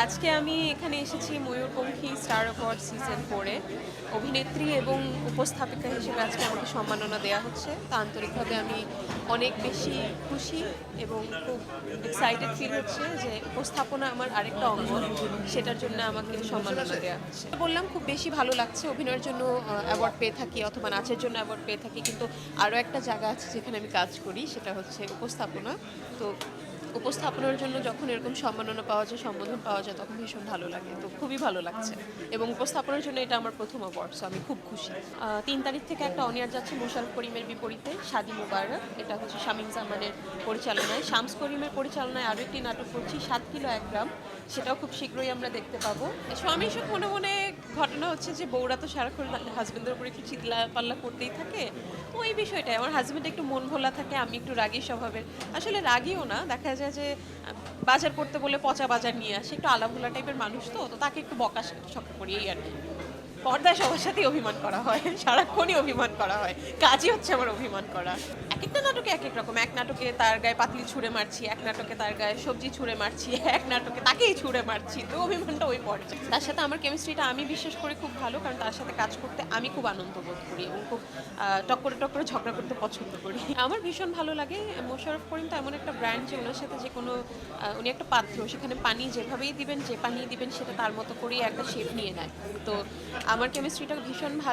আজকে আমি এখানে এসেছি ময়ূরপঙ্খী স্টার অ্যাওয়ার্ড সিজন 4-এ অভিনেত্রী এবং উপস্থাপিকা হিসেবে আজকে আমাকে সম্মাননা দেওয়া হচ্ছে। তা আন্তরিকভাবে আমি অনেক বেশি খুশি এবং খুব এক্সাইটেড ফিল হচ্ছে যে উপস্থাপনা আমার আরেকটা অঙ্গ, সেটার জন্য আমাকে সম্মাননা দেওয়া হচ্ছে। বললাম খুব বেশি ভালো লাগছে। অভিনয়ের জন্য অ্যাওয়ার্ড পেয়ে থাকি অথবা নাচের জন্য অ্যাওয়ার্ড পেয়ে থাকি, কিন্তু আরও একটা জায়গা আছে যেখানে আমি কাজ করি, সেটা হচ্ছে উপস্থাপনা। তো উপস্থাপনার জন্য যখন এরকম সম্মাননা পাওয়া যায়, সম্বোধন পাওয়া যায়, তখন ভীষণ ভালো লাগে। তো খুবই ভালো লাগছে এবং উপস্থাপনার জন্য এটা আমার প্রথম অ্যাওয়ার্ড, সো আমি খুব খুশি। ৩ তারিখ থেকে একটা অনিয়ার যাচ্ছে মোশাররফ করিমের বিপরীতে, শাদি মুবারক। এটা হচ্ছে শামীম জামানের পরিচালনায়। শামস করিমের পরিচালনায় আরও একটি নাটক করছি ৭ কিলো ১ গ্রাম, সেটাও খুব শীঘ্রই আমরা দেখতে পাবো। স্বামী সুখ মনে মনে ঘটনা হচ্ছে যে বউরা তো সারাক্ষণ হাজবেন্ডের উপরে একটু চিৎলা পাল্লা করতেই থাকে। তো ওই বিষয়টাই, আমার হাজবেন্ড একটু মন ভোলা থাকে, আমি একটু রাগী স্বভাবের। আসলে রাগীও না, দেখা যায় যে বাজার করতে বলে পচা বাজার নিয়ে আসে, একটু আলাভোলা টাইপের মানুষ, তো তাকে একটু বকা ঝকা করি, এই আর কি। পর্দায় সবার সাথেই অভিমান করা হয়, সারাক্ষণই অভিমান করা হয়, কাজই হচ্ছে আমার অভিমান করা। এক একটা নাটকে এক এক রকম। এক নাটকে তার গায়ে পাতলি ছুঁড়ে মারছি, এক নাটকে তার গায়ে সবজি ছুঁড়ে মারছি, এক নাটকে তাকেই ছুঁড়ে মারছি, তো অভিমানটা ওই পর্যায়ে। তার সাথে আমার কেমিস্ট্রিটা আমি বিশ্বাস করি খুব ভালো, কারণ তার সাথে কাজ করতে আমি খুব আনন্দ বোধ করি এবং খুব টক্করে টক্করে ঝগড়া করতে পছন্দ করি। আমার ভীষণ ভালো লাগে। মোশাররফ করিম তো এমন একটা ব্র্যান্ড যে ওনার সাথে যে কোনো উনি একটা পাত্র, সেখানে পানি যেভাবেই দিবেন, যে পানি দিবেন সেটা তার মতো করেই একটা শেপ নিয়ে নেয়। তো আমার কেমিস্ট্রিটা ভীষণ ভালো।